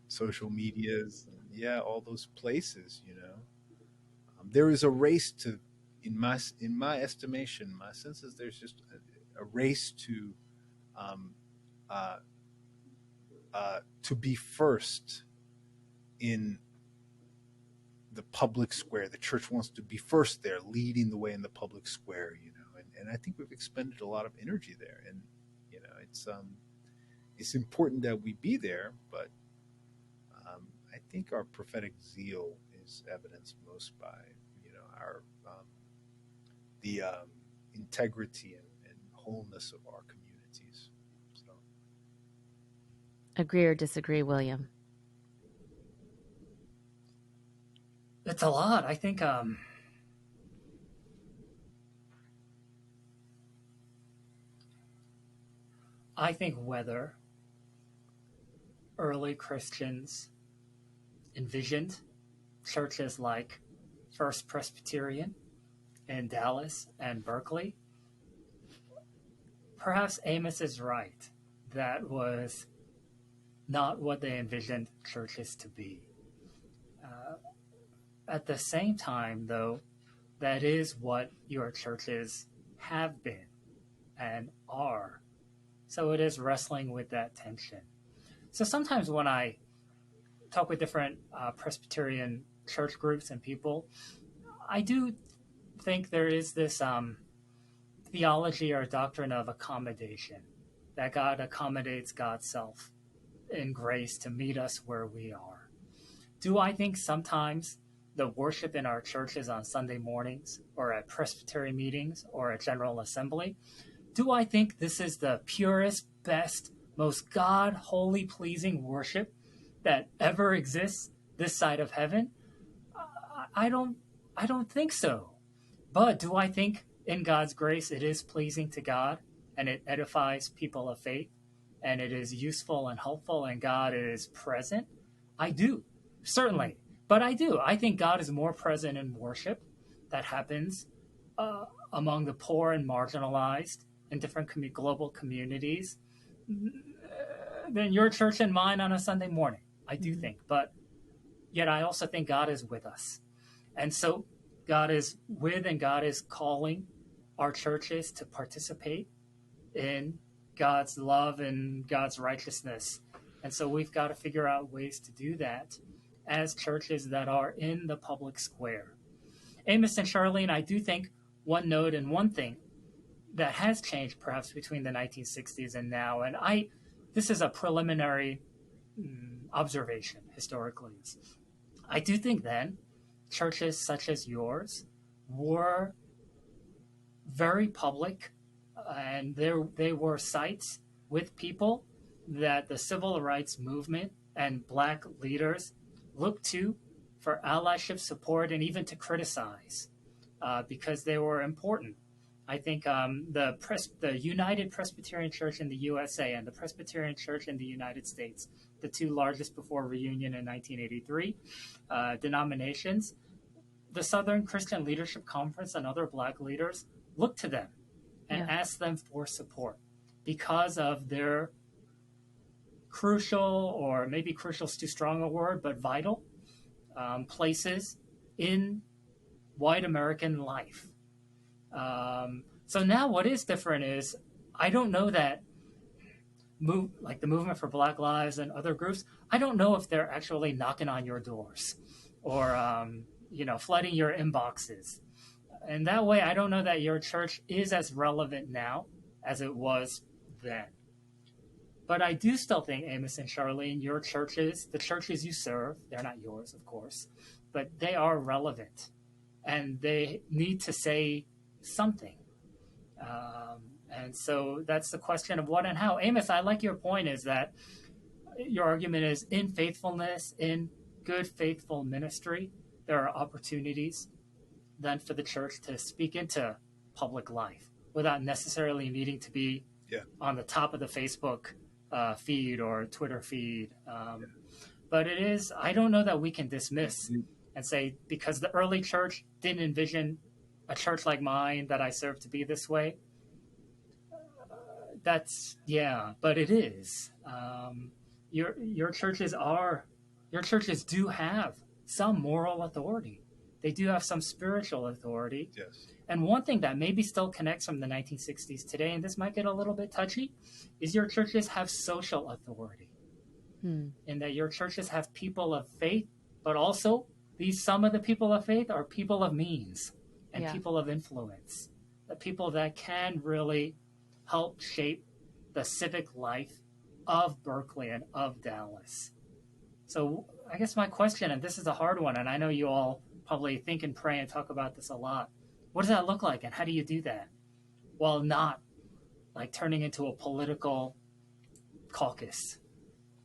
social medias, and all those places. There is a race to, in my estimation, my sense is there's just a race um, uh, to be first in the public square. The church wants to be first there, leading the way in the public square, and I think we've expended a lot of energy there, and it's important that we be there, but I think our prophetic zeal is evidenced most by our the integrity and wholeness of our communities. So. Agree or disagree, William? It's a lot. I think whether early Christians envisioned churches like First Presbyterian in Dallas and Berkeley, perhaps Amos is right. That was not what they envisioned churches to be. At the same time, though, that is what your churches have been and are. So it is wrestling with that tension. So sometimes when I talk with different Presbyterian church groups and people, I do think there is this theology or doctrine of accommodation, that God accommodates God's self in grace to meet us where we are. Do I think sometimes the worship in our churches on Sunday mornings or at Presbyterian meetings or at General Assembly, do I think this is the purest, best, most God, holy, pleasing worship that ever exists this side of heaven? I don't think so. But do I think in God's grace it is pleasing to God and it edifies people of faith and it is useful and helpful and God is present? I do, certainly. But I do. I think God is more present in worship that happens among the poor and marginalized in different global communities than your church and mine on a Sunday morning. I do think. But yet I also think God is with us. And so God is with and God is calling our churches to participate in God's love and God's righteousness. And so we've got to figure out ways to do that as churches that are in the public square. Amos and Charlene, I do think one note and one thing that has changed perhaps between the 1960s and now, and this is a preliminary observation historically. I do think then churches such as yours were very public, and they were sites with people that the civil rights movement and Black leaders looked to for allyship support and even to criticize because they were important. I think the United Presbyterian Church in the USA and the Presbyterian Church in the United States, the two largest before reunion in 1983 denominations, the Southern Christian Leadership Conference and other Black leaders looked to them and asked them for support because of their crucial, or maybe crucial is too strong a word, but vital places in white American life. So now what is different is I don't know that like the movement for Black Lives and other groups, I don't know if they're actually knocking on your doors or flooding your inboxes. And that way I don't know that your church is as relevant now as it was then. But I do still think, Amos and Charlene, your churches, the churches you serve, they're not yours, of course, but they are relevant and they need to say something. And so that's the question of what and how. Amos, I like your point is that your argument is in faithfulness, in good, faithful ministry, there are opportunities then for the church to speak into public life without necessarily needing to be on the top of the Facebook feed or Twitter feed. But it is, I don't know that we can dismiss and say, because the early church didn't envision a church like mine that I serve to be this way. That's, but it is. Your churches do have some moral authority. They do have some spiritual authority. Yes. And one thing that maybe still connects from the 1960s today, and this might get a little bit touchy, is your churches have social authority. In that your churches have people of faith, but also some of the people of faith are people of means and people of influence. The people that can really help shape the civic life of Berkeley and of Dallas. So I guess my question, and this is a hard one, and I know you all probably think and pray and talk about this a lot. What does that look like, and how do you do that while not like turning into a political caucus?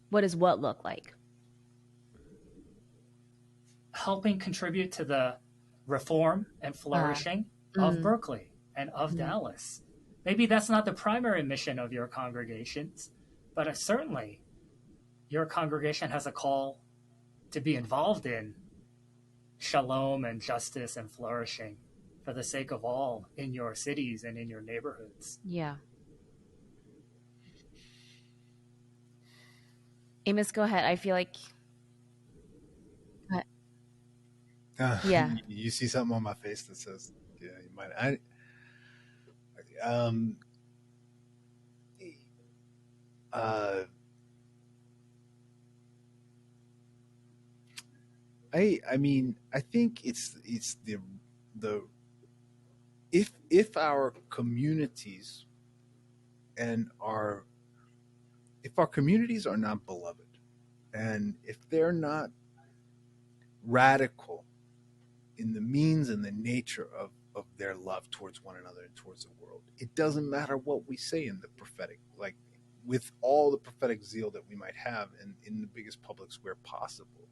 What does what look like? Helping contribute to the reform and flourishing of Berkeley and of Dallas. Maybe that's not the primary mission of your congregations, but certainly your congregation has a call to be involved in shalom and justice and flourishing for the sake of all in your cities and in your neighborhoods. Yeah. Amos, go ahead. I feel like... You see something on my face that says, you might... I mean, I think it's the if our communities if our communities are not beloved, and if they're not radical in the means and the nature of their love towards one another and towards the world, it doesn't matter what we say in the prophetic, like with all the prophetic zeal that we might have in the biggest public square possible,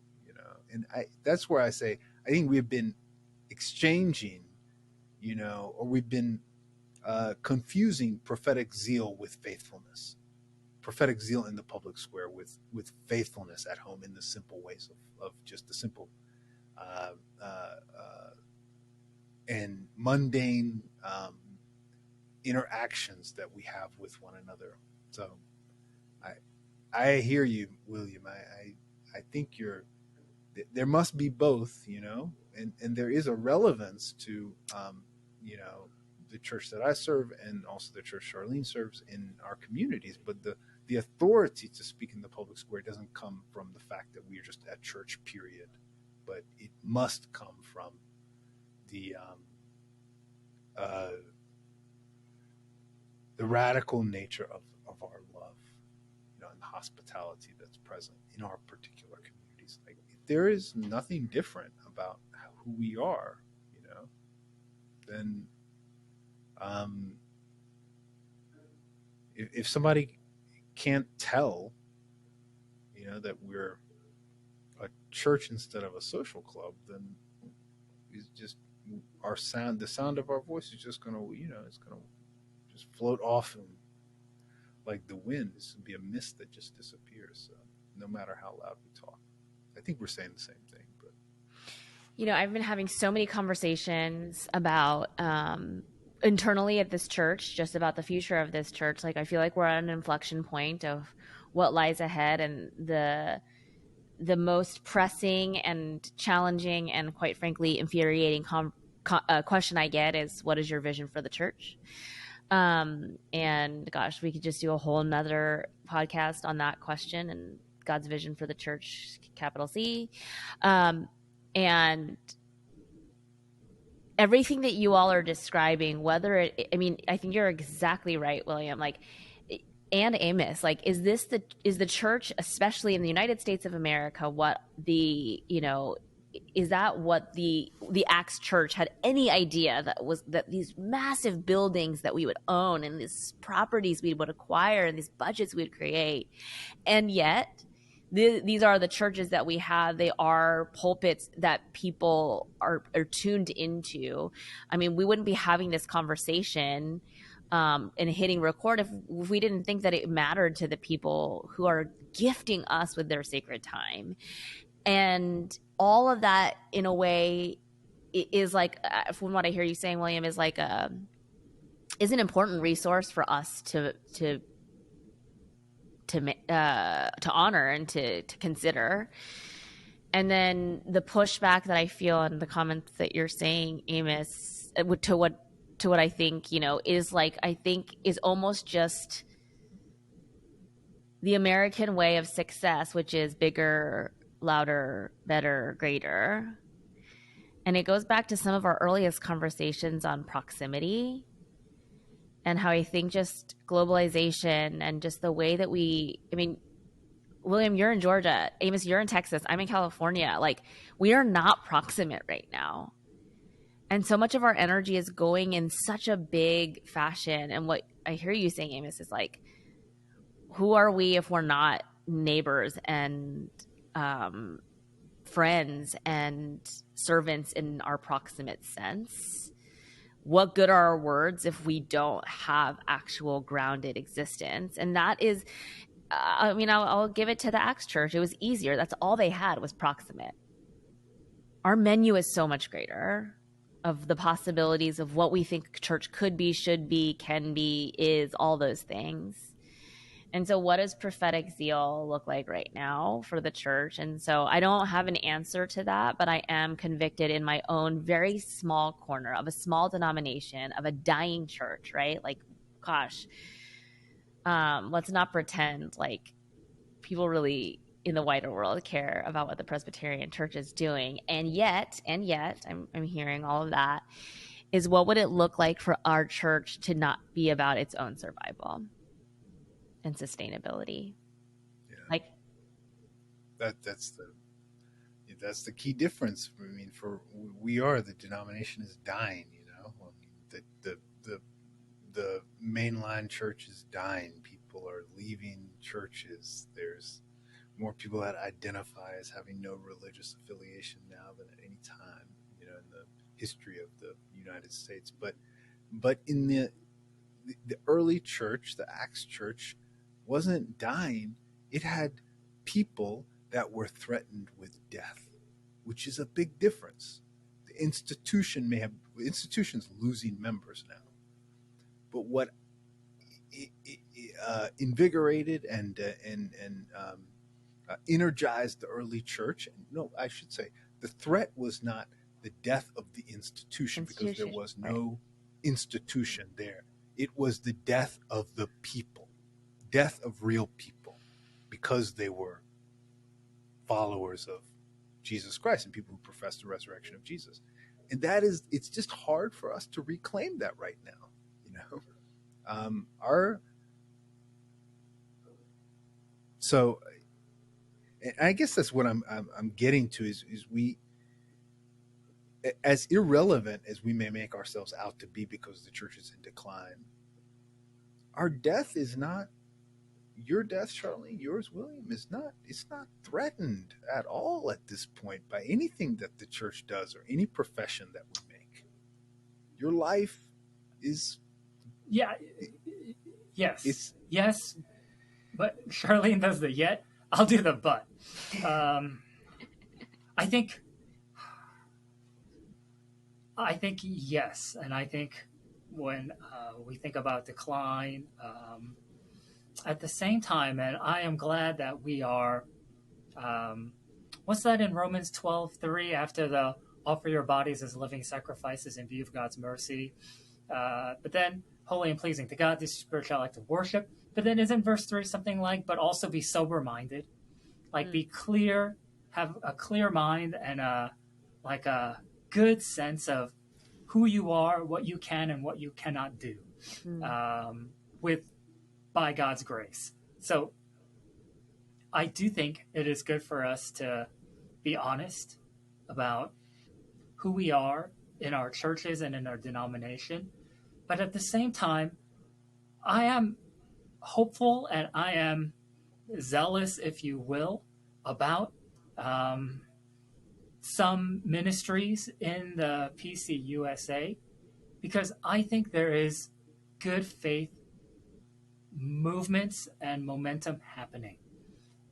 and that's where I say, I think we've been exchanging, or we've been confusing prophetic zeal with faithfulness, prophetic zeal in the public square with faithfulness at home in the simple ways of just the simple and mundane interactions that we have with one another. So I hear you, William. I think there must be both, and there is a relevance to, the church that I serve and also the church Charlene serves in our communities. But the authority to speak in the public square doesn't come from the fact that we're just at church, period. But it must come from the radical nature of our love, and the hospitality that's present in our particular communities. Like, there is nothing different about who we are, then if somebody can't tell, that we're a church instead of a social club, then it's just the sound of our voice is just going to, it's going to just float off and like the wind. This would be a mist that just disappears. So no matter how loud we talk. I think we're saying the same thing, but I've been having so many conversations about internally at this church, just about the future of this church. Like, I feel like we're at an inflection point of what lies ahead, and the most pressing and challenging and, quite frankly, infuriating question I get is, what is your vision for the church? And gosh, we could just do a whole nother podcast on that question and God's vision for the church, capital C. And everything that you all are describing, I think you're exactly right, William. Like, and Amos, like, is the church, especially in the United States of America, what the, is that what the Acts church had any idea that these massive buildings that we would own and these properties we would acquire and these budgets we'd create? And yet these are the churches that we have. They are pulpits that people are tuned into. I mean, we wouldn't be having this conversation and hitting record if we didn't think that it mattered to the people who are gifting us with their sacred time. And all of that, in a way, is like, from what I hear you saying, William, is like is an important resource for us to honor and to consider. And then the pushback that I feel and the comments that you're saying, Amos, to what I think, is like, I think is almost just the American way of success, which is bigger, louder, better, greater. And it goes back to some of our earliest conversations on proximity and how I think just globalization and just the way that William, you're in Georgia. Amos, you're in Texas. I'm in California. Like, we are not proximate right now. And so much of our energy is going in such a big fashion. And what I hear you saying, Amos, is like, who are we if we're not neighbors and friends and servants in our proximate sense? What good are our words if we don't have actual grounded existence? And that is, I'll give it to the Acts Church. It was easier. That's all they had was proximate. Our menu is so much greater of the possibilities of what we think church could be, should be, can be, is, all those things. And so what does prophetic zeal look like right now for the church? And so I don't have an answer to that, but I am convicted in my own very small corner of a small denomination of a dying church, right? Like, gosh, let's not pretend like people really in the wider world care about what the Presbyterian Church is doing. And yet, I'm hearing all of that, is what would it look like for our church to not be about its own survival and sustainability? Yeah. Like that's the key difference. I mean, the denomination is dying. The mainline church is dying. People are leaving churches. There's more people that identify as having no religious affiliation now than at any time, in the history of the United States. But in the early church, the Acts church, wasn't dying. It had people that were threatened with death, which is a big difference. The institution's losing members now, but what invigorated and energized the early church. No, I should say the threat was not the death of the institution, because there was no institution there. It was the death of the people, death of real people, because they were followers of Jesus Christ and people who profess the resurrection of Jesus. And it's just hard for us to reclaim that right now. So I guess that's what I'm getting to is we, as irrelevant as we may make ourselves out to be because the church is in decline, our death is not, your death, Charlene, yours, William, it's not threatened at all at this point by anything that the church does or any profession that we make. Your life is... Yeah. Yes. Yes. But Charlene does the yet. I'll do the but. I think yes. And I think when we think about decline, at the same time, and I am glad that we are, what's that in Romans 12:3, after the offer your bodies as living sacrifices in view of God's mercy. But then holy and pleasing to God, this is spiritual act of worship. But then isn't verse 3 something like, but also be sober-minded? Like be clear, have a clear mind and a good sense of who you are, what you can and what you cannot do. With by God's grace. So I do think it is good for us to be honest about who we are in our churches and in our denomination. But at the same time, I am hopeful and I am zealous, if you will, about um, some ministries in the PCUSA, because I think there is good faith movements and momentum happening.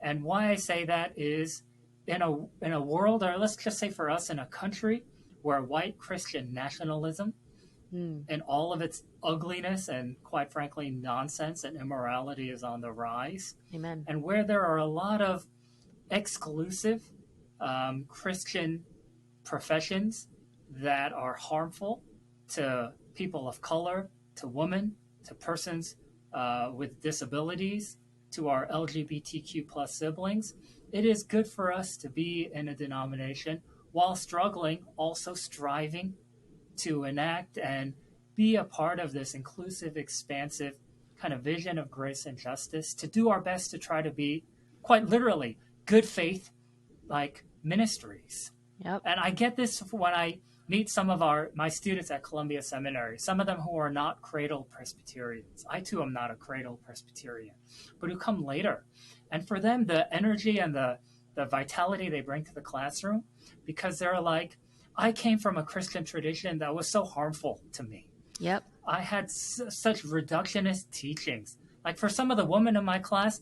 And why I say that is in a world, or let's just say for us in a country where white Christian nationalism and all of its ugliness and quite frankly nonsense and immorality is on the rise. Amen. And where there are a lot of exclusive Christian professions that are harmful to people of color, to women, to persons with disabilities, to our LGBTQ plus siblings, it is good for us to be in a denomination while struggling, also striving to enact and be a part of this inclusive, expansive kind of vision of grace and justice, to do our best to try to be, quite literally, good faith like ministries. Yep. And I get this when I meet some of my students at Columbia Seminary, some of them who are not cradle Presbyterians. I too am not a cradle Presbyterian, but who come later. And for them, the energy and the vitality they bring to the classroom, because they're like, I came from a Christian tradition that was so harmful to me. Yep. I had such reductionist teachings. Like for some of the women in my class,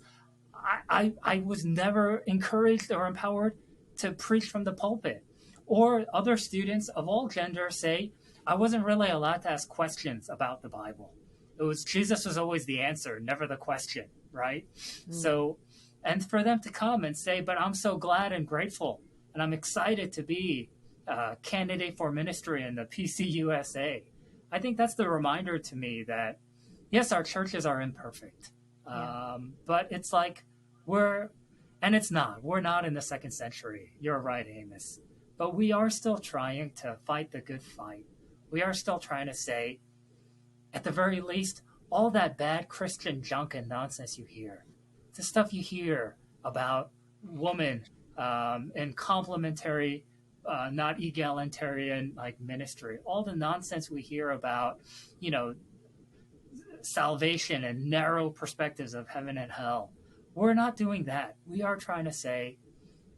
I was never encouraged or empowered to preach from the pulpit. Or other students of all genders say, I wasn't really allowed to ask questions about the Bible. It was Jesus was always the answer, never the question, right? So, and for them to come and say, but I'm so glad and grateful, and I'm excited to be a candidate for ministry in the PCUSA. I think that's the reminder to me that, yes, our churches are imperfect, but it's like we're not in the second century. You're right, Amos. But we are still trying to fight the good fight. We are still trying to say, at the very least, all that bad Christian junk and nonsense you hear, the stuff you hear about woman and complementary, not egalitarian like ministry, all the nonsense we hear about, salvation and narrow perspectives of heaven and hell. We're not doing that. We are trying to say,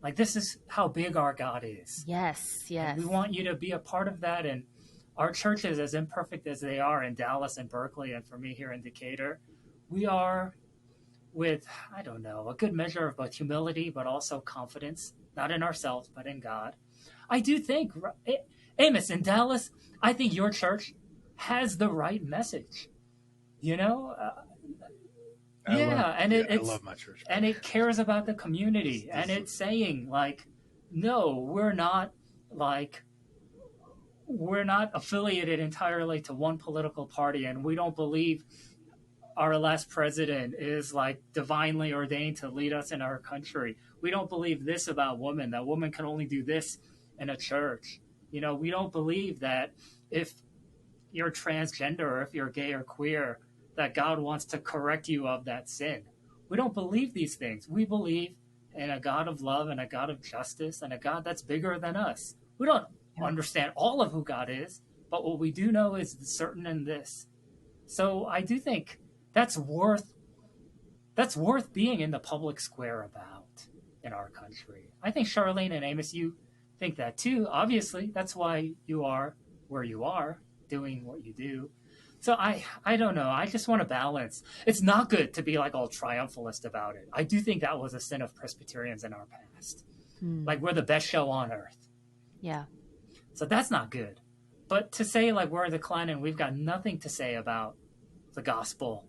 like, this is how big our God is. Yes, yes. And we want you to be a part of that. And our churches, as imperfect as they are in Dallas and Berkeley, and for me here in Decatur, we are with, I don't know, a good measure of both humility, but also confidence, not in ourselves, but in God. I do think, Amos, in Dallas, I think your church has the right message. I love my church. And it cares about the community, and it's saying like, no, we're not affiliated entirely to one political party, and we don't believe our last president is like divinely ordained to lead us in our country. We don't believe this about women, that women can only do this in a church. We don't believe that if you're transgender or if you're gay or queer, that God wants to correct you of that sin. We don't believe these things. We believe in a God of love and a God of justice and a God that's bigger than us. We don't understand all of who God is, but what we do know is certain in this. So I do think that's worth being in the public square about in our country. I think Charlene and Amos, you think that too. Obviously, that's why you are where you are, doing what you do. So I don't know. I just want to balance. It's not good to be like all triumphalist about it. I do think that was a sin of Presbyterians in our past. Like we're the best show on earth. Yeah. So that's not good. But to say like we're declining, we've got nothing to say about the gospel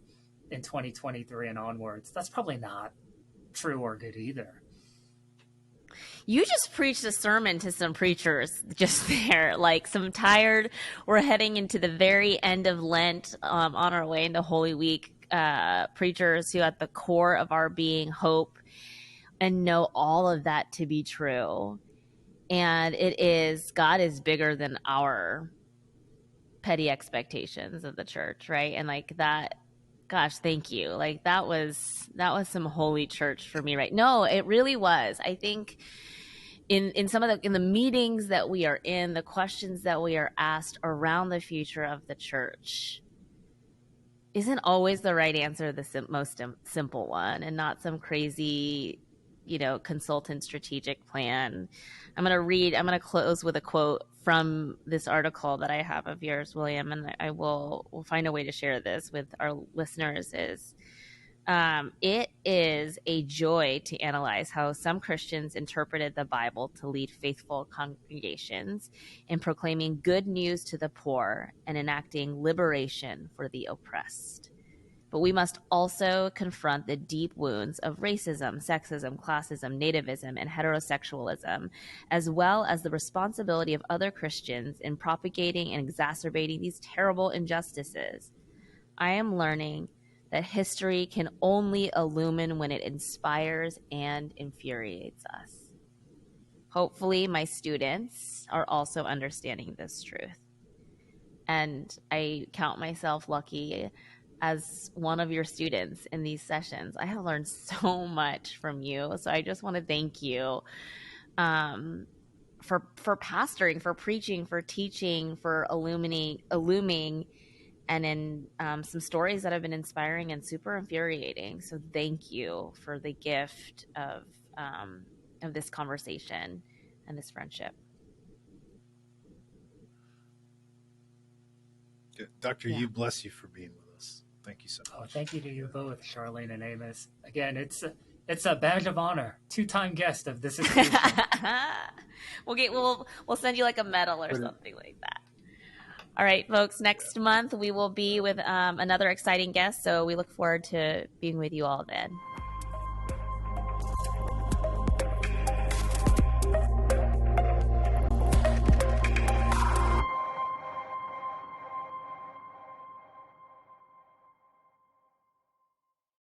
in 2023 and onwards, that's probably not true or good either. You just preached a sermon to some preachers just there, like some tired, we're heading into the very end of Lent, on our way into Holy Week, preachers who at the core of our being hope and know all of that to be true. And God is bigger than our petty expectations of the church, right? And like that, Gosh, thank you. Like that was some holy church for me, right? No, it really was. I think in some of the meetings that we are in, the questions that we are asked around the future of the church isn't always the right answer, the most simple one, and not some crazy, consultant strategic plan. I'm going to close with a quote from this article that I have of yours, William, and we'll find a way to share this with our listeners. It is a joy to analyze how some Christians interpreted the Bible to lead faithful congregations in proclaiming good news to the poor and enacting liberation for the oppressed. But we must also confront the deep wounds of racism, sexism, classism, nativism, and heterosexualism, as well as the responsibility of other Christians in propagating and exacerbating these terrible injustices. I am learning that history can only illumine when it inspires and infuriates us. Hopefully, my students are also understanding this truth. And I count myself lucky as one of your students in these sessions. I have learned so much from you. So I just want to thank you for pastoring, for preaching, for teaching, for illuming, and in some stories that have been inspiring and super infuriating. So thank you for the gift of this conversation and this friendship. Dr. Yoo, bless you for being with us. Thank you so much. Oh, thank you to you both, Charlene and Amos. Again, it's a badge of honor. 2-time guest of This Is We'll send you like a medal or something like that. All right, folks, next month we will be with another exciting guest, so we look forward to being with you all then.